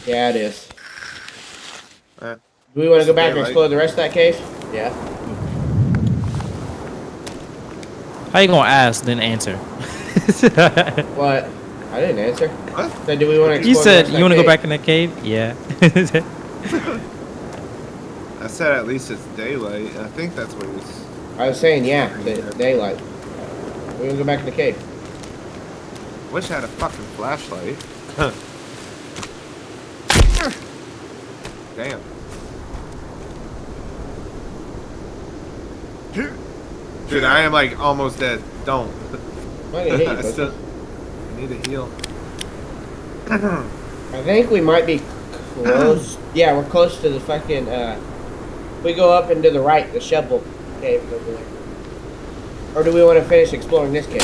Yeah, it is. Eh, Do we want to go back and explore the rest of that cave? Yeah. How you gonna ask then answer? What? I didn't answer. What? So do we want to explore You said the rest you want to of go that back in that cave? Yeah. I said at least it's daylight. I think that's what he's. cave? I was saying, yeah, the daylight. We're going to go back to the cave. Wish I had a fucking flashlight. Damn. Dude, I am like almost dead. Don't. I'm not gonna hit you, I still I need to heal. I think we might be close. Yeah, we're close to the fucking, we go up and to the right, the shovel cave over there. Or do we want to finish exploring this cave?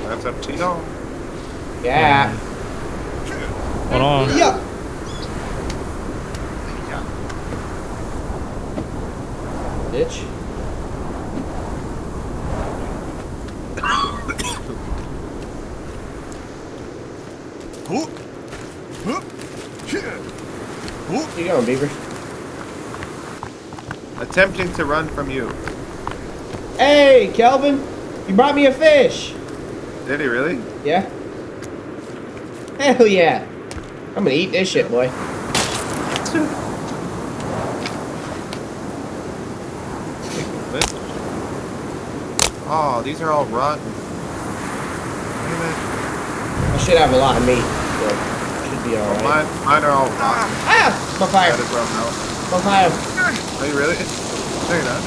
That's up to y'all. Yeah. Hold on. Yeah. Bitch. Where you going, Beaver? Attempting to run from you. Hey, Kelvin! You brought me a fish! Did he really? Yeah? Hell yeah! I'm gonna eat this shit, boy. Oh, these are all rotten. Damn it. I should have a lot of meat, so should be Well, alright. mine are all rotten. Ah! My fire! That is rough out. My fire! Are you really? No, you're not.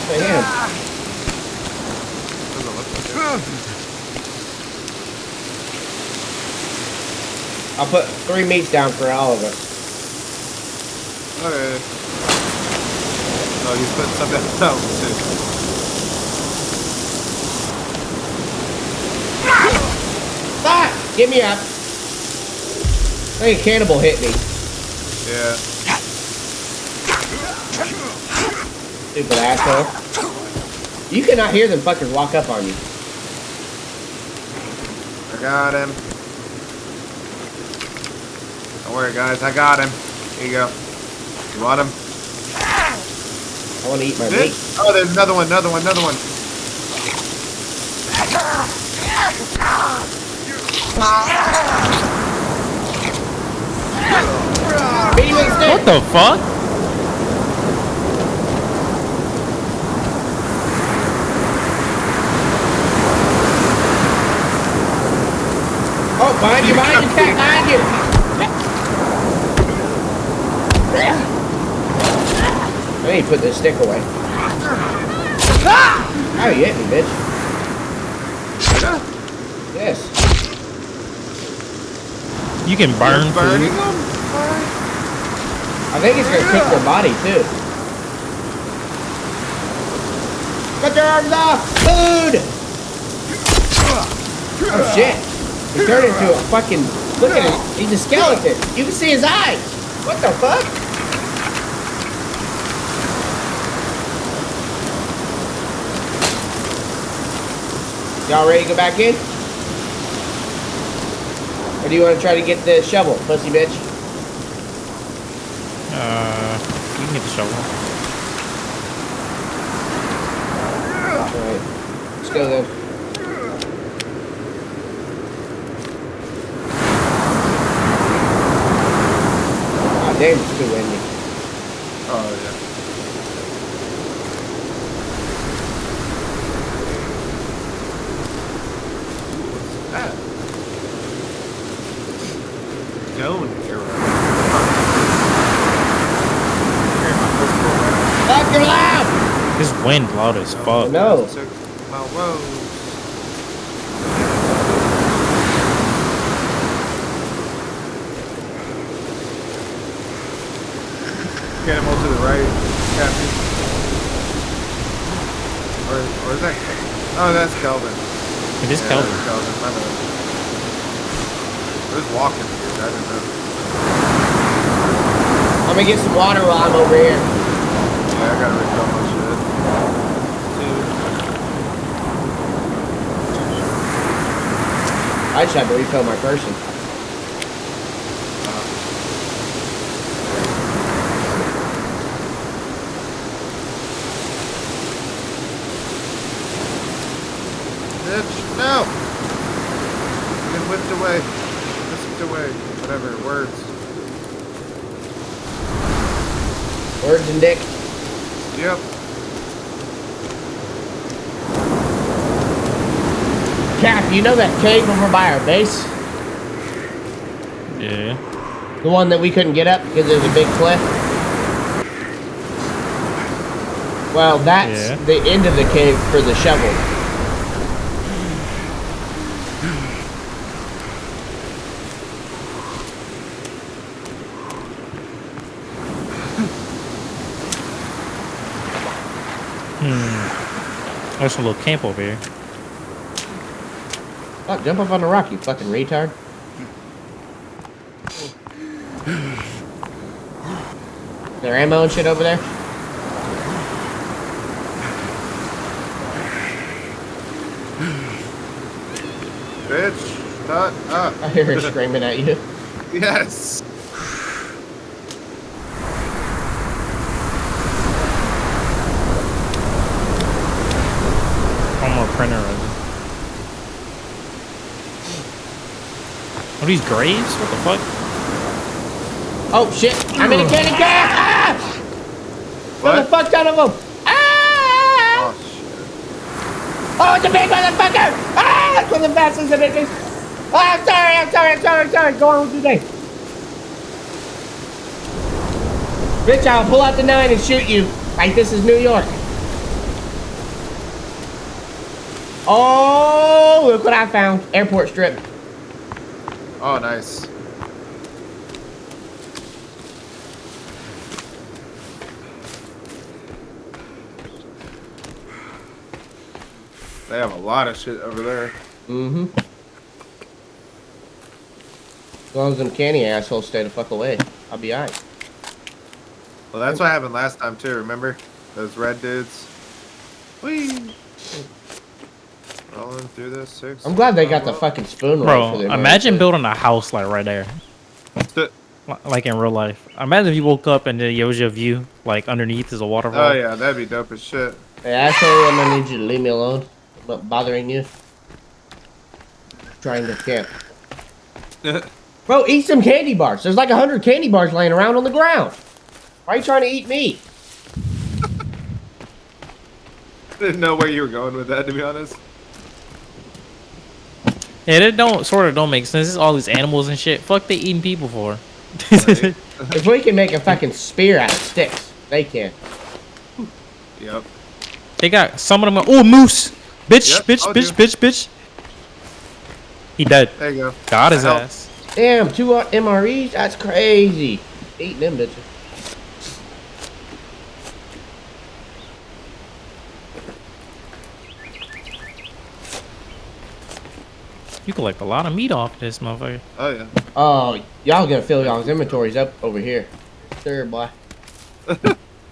I am. Doesn't look like it. I'll put 3 meats down for all of it. Okay. Oh, he's putting some down too. Ah! Get me up! I think a cannibal hit me. Yeah. Stupid asshole. You cannot hear them fuckers walk up on you. I got him. Don't worry, guys. I got him. Here you go. You want him? I want to eat my meat. Oh, there's another one. Another one. Another one. Beat him with a stick. What the fuck? Oh, behind you, cat, behind you. I need to put this stick away. How you hit me, bitch? Yes. You can burn You're burning food. them? I think it's gonna cook their body too. Cut your arms off! Food! Oh shit! He turned into a fucking. Look at him. He's a skeleton. You can see his eyes. What the fuck? Y'all ready to go back in? Or do you want to try to get the shovel, pussy bitch? You can get the shovel. Alright. Let's go then. God damn, it's too windy. Oh, yeah. Ah. Stone arrow. Fucking loud! This wind loud as fuck. No. Took my woes. Cannibal to the right, Captain. Or is that? Oh, that's Kelvin. It is Yeah, Kelvin. that's Kelvin. My bad. Who's walking here? I didn't know. I'm gonna get some water while I'm over here. Yeah, I gotta refill my shit. Dude. I just had to refill my person. Bitch, no! Get whipped away. Whisked away. Whatever, words. Words and dick. Yep. Cap, you know that cave over by our base? Yeah. The one that we couldn't get up because there's a big cliff? Well, that's the end of the cave for the shovel. There's a little camp over here. Oh, jump up on the rock, you fucking retard. Is there ammo and shit over there? Bitch, shut up. I hear her screaming at you. Yes. One more printer resin. Are these graves? What the fuck? Oh shit! I'm in a cannon can! Ah! What? There's a fuck ton of them! Ah! Oh, shit. Oh, it's a big motherfucker! Ah! That's one of the fastest bitches! Oh, I'm sorry! Go on with your day. Bitch, I'll pull out the 9 and shoot you. Like this is New York. Oh, look what I found. Airport strip. Oh, nice. They have a lot of shit over there. Mm-hmm. As long as them Canni assholes stay the fuck away, I'll be alright. Well, that's what happened last time too. Remember those red dudes? Whee! Rolling through this 6. I'm glad they got the fucking spoon right Bro, for their imagine money. building a house like right there. Like in real life. Imagine if you woke up and there was your view, like underneath is a waterfall. Oh yeah, that'd be dope as shit. Hey, asshole, I'm gonna need you to leave me alone. I'm not bothering you. Trying to camp. Bro, eat some candy bars. There's like 100 candy bars laying around on the ground. Why are you trying to eat me? Didn't know where you were going with that, to be honest. Yeah, it don't make sense. It's all these animals and shit. Fuck they eating people for. Right. If we can make a fucking spear out of sticks, they can. Yep. They got some of them. Oh, moose! Bitch, Yep, bitch, told bitch, you. bitch, bitch. He dead. There you go. Got his Help. ass. Damn, 2 MREs? That's crazy. Eating them bitches. You collect a lot of meat off this motherfucker. Oh yeah. Oh, y'all gonna fill y'all's inventories up over here. Sure, boy.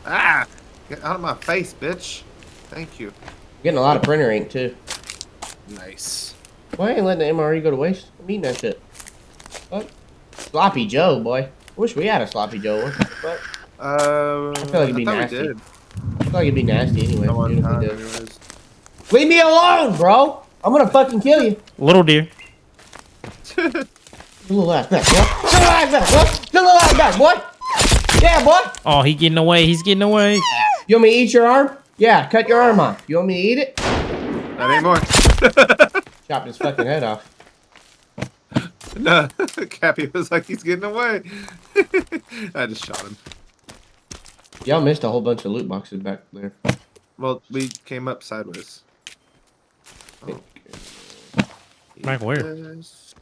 Ah! Get out of my face, bitch. Thank you. Getting a lot of printer ink, too. Nice. Why ain't letting the MRE go to waste? I'm eating that shit. What? Sloppy Joe, boy. Wish we had a Sloppy Joe one. But I feel like it'd be thought nasty. we did. I feel like it'd be nasty anyway. At one even if we time, did. anyways. Leave me alone, bro! I'm gonna fucking kill you. Little deer. Little ass back, boy. Little ass back, boy. Little ass back, boy. Yeah, boy. Oh, he getting away. He's getting away. You want me to eat your arm? Yeah, cut your arm off. You want me to eat it? Not anymore. Chop his fucking head off. No, Cappy was like, he's getting away. I just shot him. Y'all missed a whole bunch of loot boxes back there. Well, we came up sideways. Oh. Back where? Yes.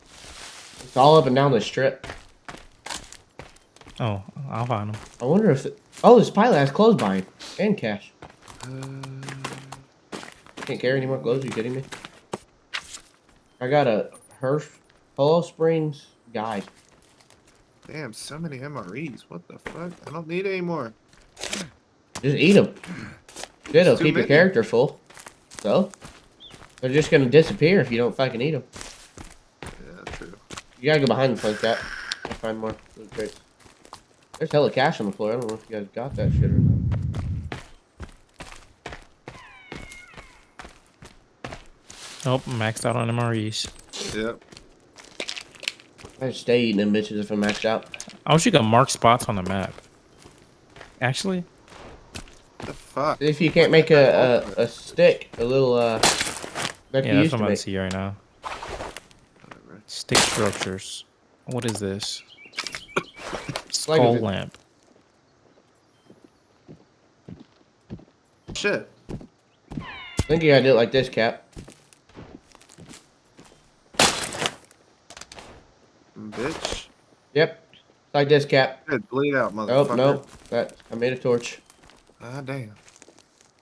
It's all up and down the strip. Oh, I'll find him. I wonder if oh, this pilot has clothes buying and cash. Can't carry any more clothes. Are you kidding me? I got a Hollow Springs guide. Damn, so many MREs. What the fuck? I don't need any more. Just eat them. Good, it'll Too keep your many. character full. So they're just gonna disappear if you don't fucking eat them. You gotta go behind the plate, Cap. I'll find more loot crates. There's hella cash on the floor. I don't know if you guys got that shit or not. Oh, maxed out on MREs. Yep. I just stay eating them bitches if I'm maxed out. I wish you could mark spots on the map. Actually, The fuck? If you can't make a stick, a little that yeah, you that's used what to I'm about to make. see right now. Whatever. Stick structures. What is this? Like Skull if it- lamp. Shit. I think you gotta do it like this, Cap. Bitch. Yep. Like this, Cap. Good, bleed out, Nope, motherfucker. nope. I made a torch. Ah, damn.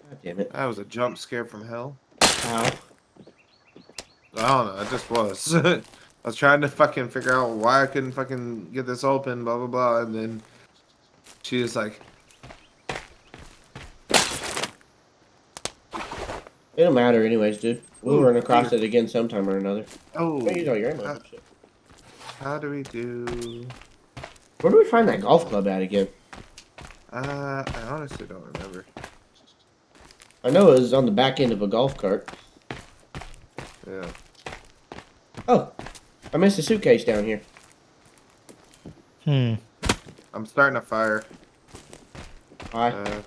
God damn it. That was a jump scare from hell. Ow. I don't know, it just was. I was trying to fucking figure out why I couldn't fucking get this open, blah, blah, blah, and then she was like, It don't matter anyways, dude. We'll run across it again sometime or another. oh, Don't use all your ammo. Shit. how do we do... Where do we find that golf club at again? I honestly don't remember. I know it was on the back end of a golf cart. Yeah. Oh, I missed a suitcase down here. Hmm. I'm starting a fire. Hi.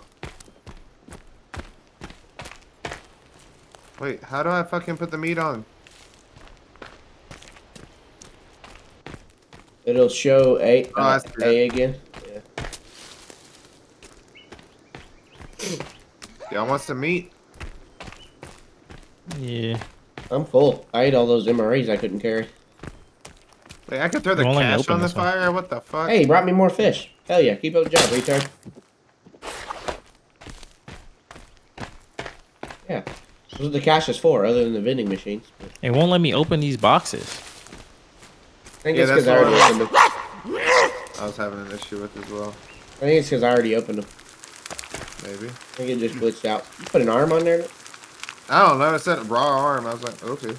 Wait, how do I fucking put the meat on? It'll show I see A again. Yeah. Y'all want some meat? Yeah. I'm full. I ate all those MREs I couldn't carry. Wait, I could throw the Won't let me cash open on the this one. fire? What the fuck? Hey, you brought me more fish. Hell yeah, keep up the job, retard. Yeah. That's what the cash is for, other than the vending machines. But It won't let me open these boxes. I think Yeah, it's because that's I already why- opened them. I was having an issue with as well. I think it's because I already opened them. Maybe. I think it just glitched out. You put an arm on there? You I don't know. It said raw arm. I was like, okay.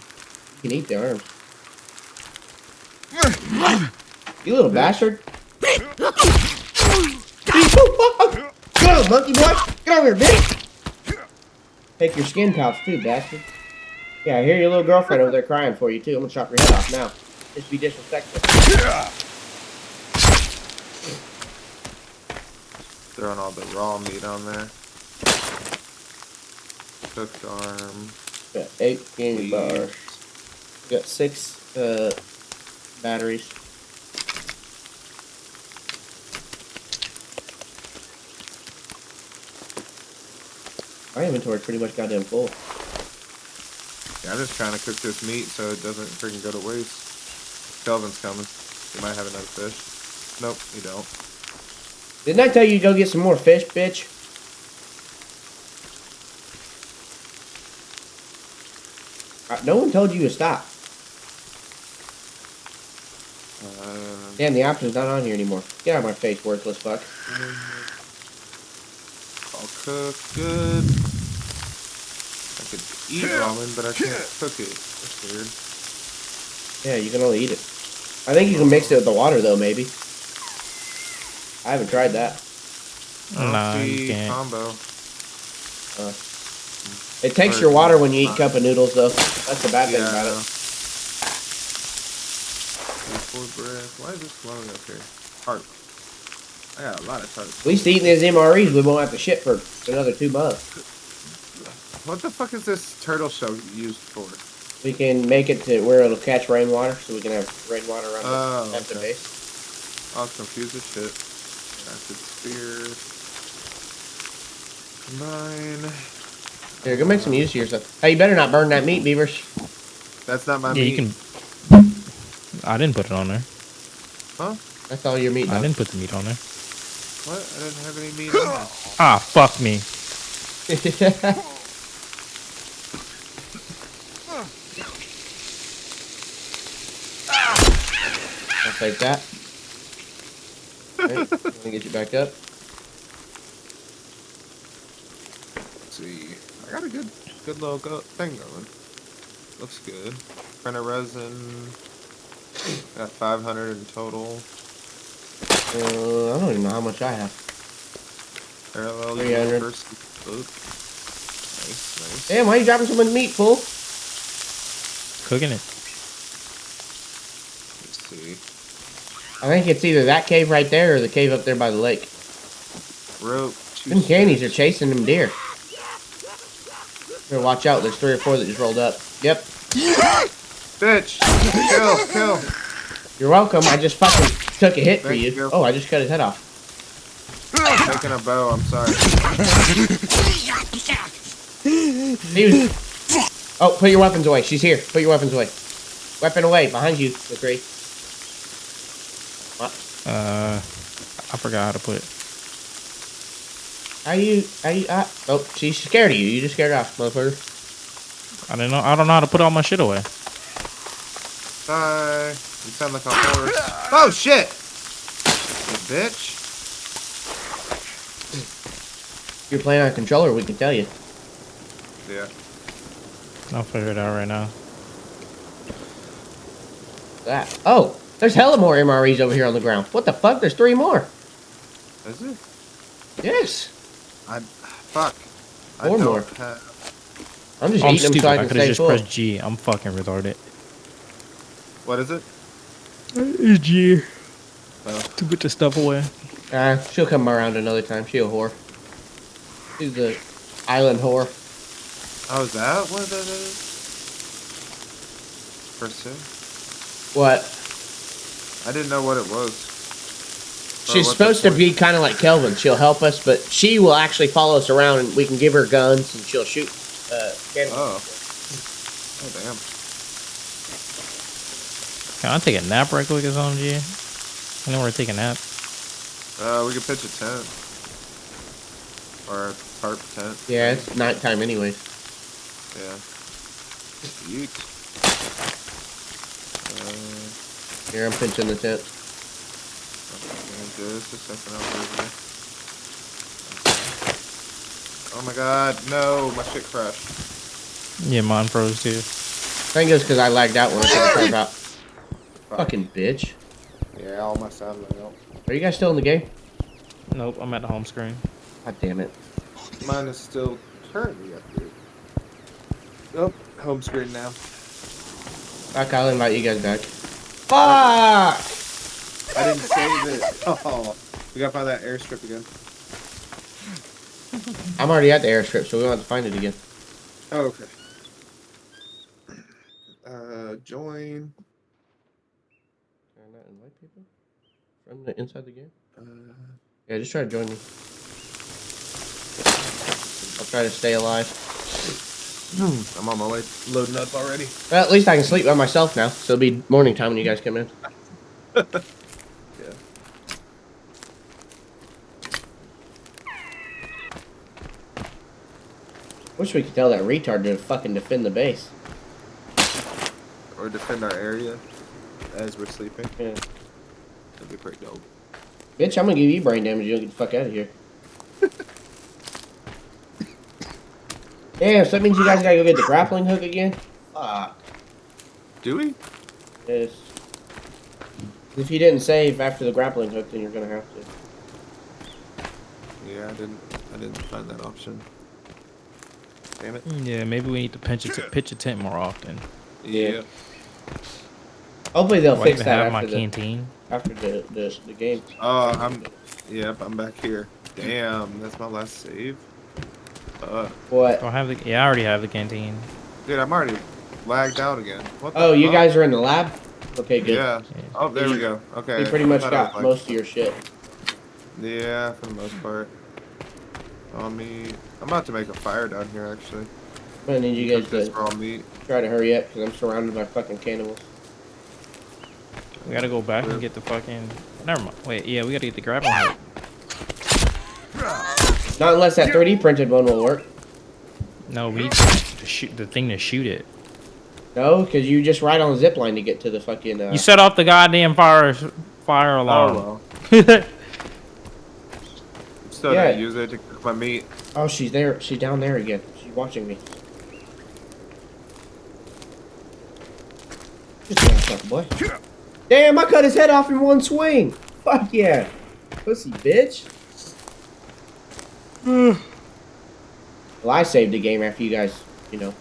can eat the arms. You little bastard. Get on, monkey boy. Get over here, bitch. Take your skin pouch too, bastard. Yeah, I hear your little girlfriend over there crying for you too. I'm gonna chop your head off now. Just be disrespectful. Throwing all the raw meat on there. Cooked arm. Got 8 candy bars. Got 6 batteries. My inventory's pretty much goddamn full. Yeah, I'm just trying to cook this meat so it doesn't freaking go to waste. Kelvin's coming. He might have another fish. Nope, you don't. Didn't I tell you to go get some more fish, bitch? No one told you to stop. Damn, the option's not on here anymore. Get out of my face, worthless fuck. All cooked good. I could eat ramen, but I can't cook it. That's weird. Yeah, you can only eat it. I think you can mix it with the water, though, maybe. I haven't tried that. Nah, you can't. Combo. It takes your water when you eat cup of noodles, though. That's the bad thing about it. Why is this glowing up here? Heart. I got a lot of hearts. At least eating these MREs, we won't have to shit for another 2 months. What the fuck is this turtle shell used for? We can make it to where it'll catch rainwater, so we can have rainwater around at the okay. base. I was confused as shit. Acid spear. 9. Here, go make some use of yourself. Hey, you better not burn that meat, Beavers. That's not my Yeah, meat. you can. I didn't put it on there. Huh? That's all your meat, I dog. didn't put the meat on there. What? I didn't have any meat on there. Ah, fuck me. I'll take that. Alright, let me get you back up. Let's see. I got a good little thing going. Looks good. Printer resin. Got 500 in total. I don't even know how much I have. Parallel 300. first. Nice, nice. Damn, why are you dropping so much meat, fool? Cooking it. Let's see. I think it's either that cave right there or the cave up there by the lake. Rope. Them cannies are chasing them deer. Better watch out, there's 3 or 4 that just rolled up. Yep. Bitch! Kill! You're welcome, I just fucking took a hit for Thank you. you. Oh, I just cut his head off. I'm taking a bow, I'm sorry. He was... Oh, put your weapons away. She's here. Put your weapons away. Weapon away, behind you, McCree. What? I forgot how to put it. Oh, she's scared of you. You just scared her off, motherfucker. I don't know how to put all my shit away. Bye. You sound like a horse. Oh shit! You bitch. If you're playing on a controller, we can tell you. Yeah. I'll figure it out right now. That. Oh, there's hella more MREs over here on the ground. What the fuck? There's 3 more. Is it? Yes. Fuck. I 4 don't more. have... I'm just I'm eating them stupid. so I I can could have stay just full. pressed G. I'm fucking retarded. What is it? G. Oh. To put the stuff away. She'll come around another time. She's a whore. She's the island whore. Oh, is that what that is? Person? What? I didn't know what it was. Or She's what supposed the to be kind of like Kelvin. She'll help us, but she will actually follow us around, and we can give her guns, and she'll shoot. Canni. Oh. Oh, damn. Can I take a nap right quick or something, G? I know where to take a nap. We could pitch a tent. Or a tarp tent. Yeah, it's nighttime anyways. Yeah. Yeet. Here, I'm pinching the tent. Just a second, I'll be there. Oh my god, no, my shit crashed. Yeah, mine froze too. I think it's because I lagged out when I took the tarp out. Fucking bitch. Yeah, all my sound went out. Are you guys still in the game? Nope, I'm at the home screen. God damn it. Mine is still currently up here. Oh, home screen now. Fuck, I'll invite you guys back. Fuck! I didn't save it. Oh, we gotta find that airstrip again. I'm already at the airstrip, so we don't have to find it again. Oh, okay. Join. Can I not invite people? From the inside the game? Uh, Yeah, just try to join me. I'll try to stay alive. I'm on my way, loading up already. Well, at least I can sleep by myself now, so it'll be morning time when you guys come in. Yeah. Wish we could tell that retard to fucking defend the base. Or defend our area as we're sleeping. Yeah. That'd be pretty dope. Bitch, I'm gonna give you brain damage. You don't get the fuck out of here. Damn, so that means you guys gotta go get the grappling hook again? Fuck. Do we? Yes. If you didn't save after the grappling hook, then you're gonna have to. Yeah, I didn't find that option. Damn it. Yeah, maybe we need to pitch a tent more often. Yeah. Hopefully they'll Do I fix even that have my after canteen? the game. Oh, yep, I'm back here. Damn, that's my last save. What? Do I have the? Yeah, I already have the canteen. Dude, I'm already lagged out again. What the Oh, you fuck? guys are in the lab? Okay, good. Yeah. Oh, there we go. Okay. You pretty much I thought I got was, most of your shit. Yeah, for the most part. On me. I'm about to make a fire down here, actually. I'm gonna need you guys Cook this to raw meat. try to hurry up because I'm surrounded by fucking cannibals. We gotta go back and get the fucking. Never mind. Wait, yeah, we gotta get the grappling hook. Not unless that 3D printed one will work. No, we need to shoot the thing to shoot it. No, because you just ride on a zip line to get to the fucking. You set off the goddamn fire alarm. Oh, Still Yeah. didn't use it to cook my meat. Oh, she's there. She's down there again. She's watching me. Just get out, boy. Damn, I cut his head off in one swing. Fuck yeah. Pussy bitch. Well, I saved the game after you guys, you know,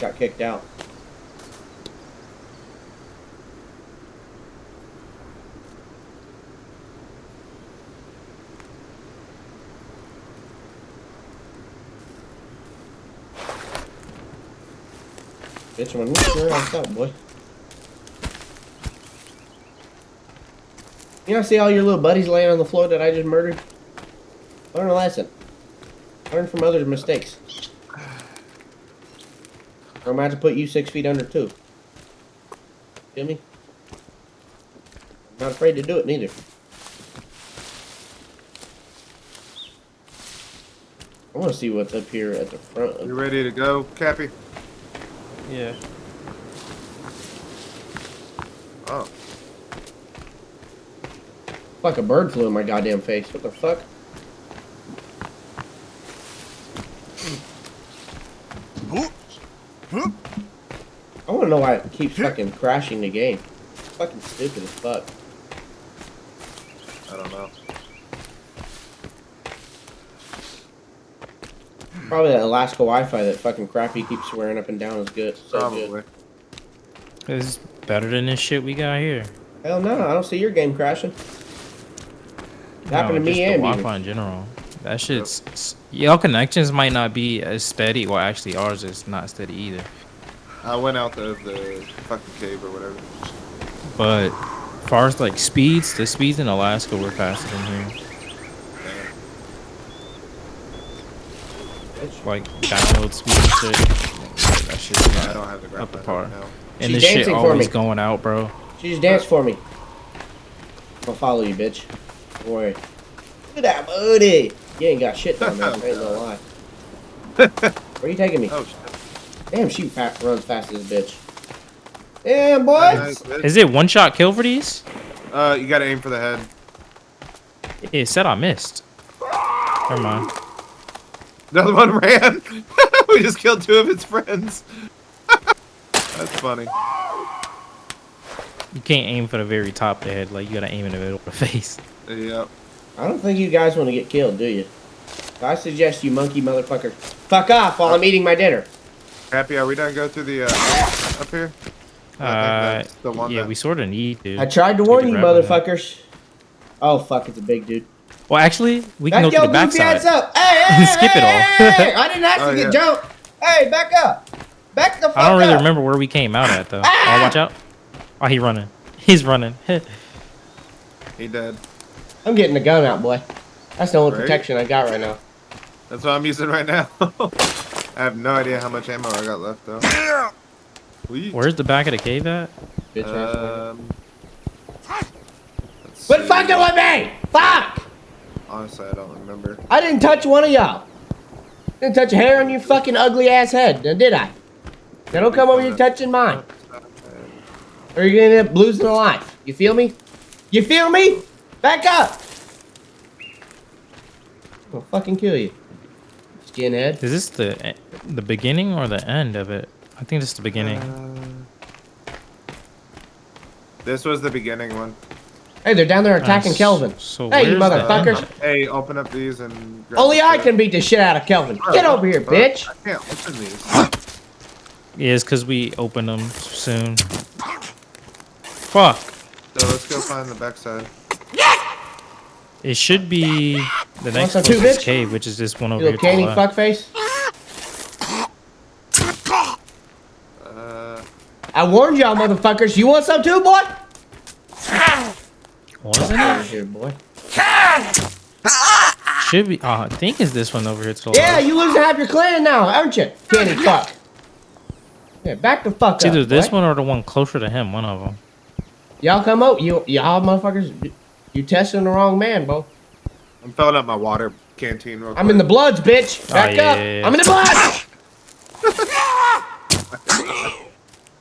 got kicked out. Bitch, I'm gonna sure what's up, boy. You know, see all your little buddies laying on the floor that I just murdered? Learn a lesson. Learn from others' mistakes. Or I'm about to put you 6 feet under too. Feel me? I'm not afraid to do it neither. I want to see what's up here at the front. You ready to go, Cappy? Yeah. Oh. Like a bird flew in my goddamn face. What the fuck? I want to know why it keeps fucking crashing the game. It's fucking stupid as fuck. I don't know. Probably that Alaska Wi-Fi that fucking crappy keeps swearing up and down is good. So Probably. good. It's better than this shit we got here. Hell no, I don't see your game crashing. It happened to me just and the Beaver. Wi-Fi in general. That shit's... Y'all connections might not be as steady. Well, actually, ours is not steady either. I went out of the fucking cave or whatever. But as far as like speeds, the speeds in Alaska were faster than here. Like download speed and shit. That shit's I not don't have the up to graphic par. now. And She's this shit dancing for always me. going out, bro. She just danced for me. I'll follow you, bitch. Don't worry. Look at that booty. You ain't got shit down there. I ain't gonna lie. Where are you taking me? Oh shit. Damn, she runs fast as a bitch. Damn, boy. Nice, bitch. Is it one shot kill for these? You gotta aim for the head. It said I missed. Never mind. Another one ran. We just killed 2 of its friends. That's funny. You can't aim for the very top of the head. Like, you gotta aim in the middle of the face. Yep. I don't think you guys want to get killed, do you? I suggest you monkey motherfucker fuck off while I'm eating my dinner. Happy, are we done go through the up here? I think that's the one Yeah, that- we sort of need to. I tried to Get warn the you, grab on that. motherfuckers. Oh, fuck, it's a big dude. Well, actually, we can Back go to your the back goofy ass side. up. Hey, hey, Skip hey, it all. hey, hey, I didn't ask Oh, to get yeah. jumped. Hey, back up. Back the fuck up. I don't really remember where we came out at, though. Ah! Oh, watch out. Oh, he running. He's running. He dead. I'm getting the gun out, boy. That's the only Right? protection I got right now. That's what I'm using right now. I have no idea how much ammo I got left though. Sweet. Where's the back of the cave at? Bitch ass. Let's Quit see. fucking with me! Fuck! Honestly, I don't remember. I didn't touch one of y'all. Didn't touch a hair on your fucking ugly ass head, now did I? Now don't come over here touching mine. Or you're gonna end up losing a life. You feel me? You feel me? Back up! I'll fucking kill you. Skinhead. Is this the beginning or the end of it? I think this is the beginning. This was the beginning one. Hey, they're down there attacking Nice. Kelvin. So Hey, you where's the motherfuckers. end? Hey, open up these and. grab Only the I shit. can beat the shit out of Kelvin. Bro, Get over here, what the bitch. fuck? I can't open these. Yeah, it's because we open them soon. Fuck. So let's go find the backside. It should be the next some too, closest bitch? cave, which is this one You over little here to the canny left. fuckface. Uh, I warned y'all, motherfuckers. You want some too, boy? Wasn't Over it? here, boy. Should be. I think it's this one over here to the Yeah, left. you losing half your clan now, aren't you? Canny fuck. Yeah, back the fuck It's up. either this boy. one or the one closer to him. One of them. Y'all come out. Y'all motherfuckers. You testing the wrong man, bro. I'm filling up my water canteen real quick. I'm in the bloods, bitch. Back yeah, up. yeah, yeah. I'm in the bloods.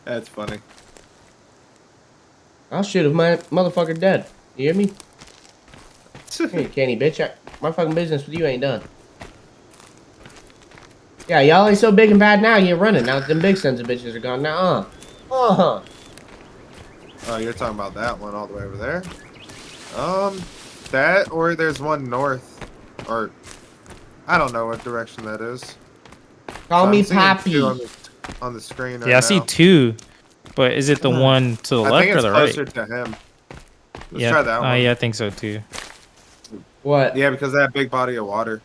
That's funny. I'll shoot if my motherfucker dead. You hear me? Hey, canny bitch. My fucking business with you ain't done. Yeah, y'all ain't so big and bad now. You're running now. Them big sons of bitches are gone now. Oh, you're talking about that one all the way over there? That, or there's one north, or I don't know what direction that is. Call So me I'm seeing Poppy. two on the screen right Yeah, I see now. 2, but is it the one to the I left think or it's the right? closer to him. Let's Yeah, try that one. yeah, I think so too. What? Yeah, because that big body of water,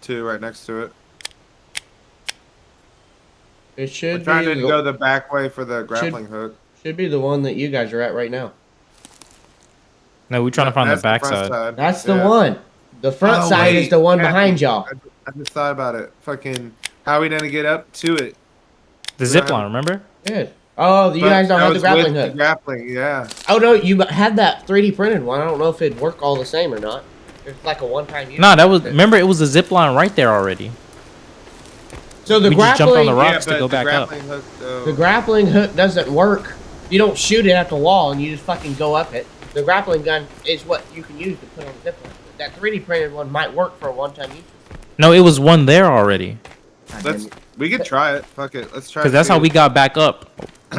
too, right next to it. It We're should trying be to go the back way for the grappling hook. should be the one that you guys are at right now. No, we're trying to find the That's back front side. That's the Yeah. one. The front Oh, side is wait, the one Kathy, behind y'all. I just thought about it. Fucking, how are we gonna get up to it? The We don't zip have- line, remember? Good. Oh, you But guys don't that have the was grappling with hook. The grappling, yeah. Oh no, you had that 3D printed one. I don't know if it'd work all the same or not. It's like a one-time use. Nah, that was. Remember, it was a zip line right there already. So the We just jumped on the grappling, rocks to go back up. Hook, though, the grappling hook doesn't work. You don't shoot it at the wall and you just fucking go up it. The grappling gun is what you can use to put on the zip line. That 3D printed one might work for a one-time use. No, it was one there already. we could try it. Fuck it. Let's try it. Because that's how we got back up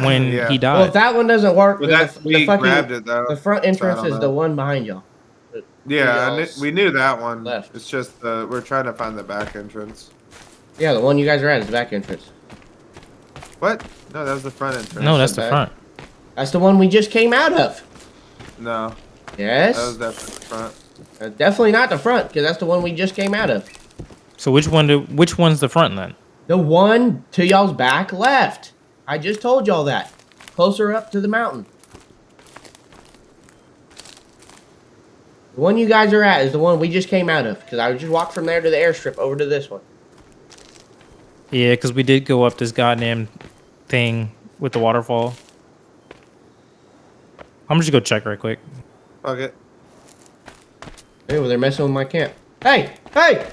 when Yeah. he Well, died. if that one doesn't work, But then that, we grabbed it, though. the front So I entrance don't is know. the one behind y'all. Yeah, we knew that one. Left. It's just we're trying to find the back entrance. Yeah, the one you guys are at is the back entrance. What? No, that was the front entrance. No, that's the the back. front. That's the one we just came out of. No, Yes. that was definitely the front. Definitely not the front, because that's the one we just came out of. So which one's the front then? The one to y'all's back left. I just told y'all that. Closer up to the mountain. The one you guys are at is the one we just came out of, because I just walked from there to the airstrip over to this one. Yeah, because we did go up this goddamn thing with the waterfall. I'm just gonna go check right quick. Fuck it. Hey, well, they're messing with my camp. Hey! Hey!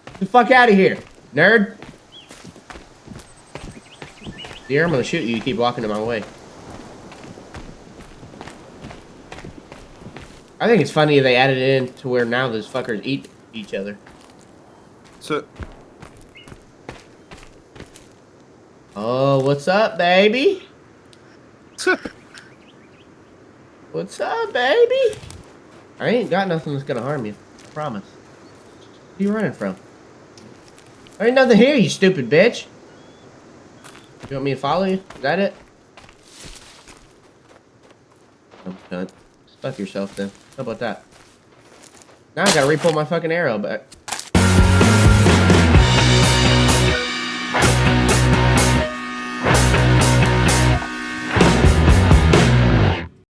Get the fuck out of here, nerd. Dear, I'm gonna shoot you. You keep walking in my way. I think it's funny they added it in to where now those fuckers eat each other. So, Oh, what's up, baby? What's up, baby? I ain't got nothing that's gonna harm you. I promise. Who you running from? There ain't nothing here, you stupid bitch. You want me to follow you? Is that it? Oh, cunt. Fuck yourself then. How about that? Now I gotta re-pull my fucking arrow back.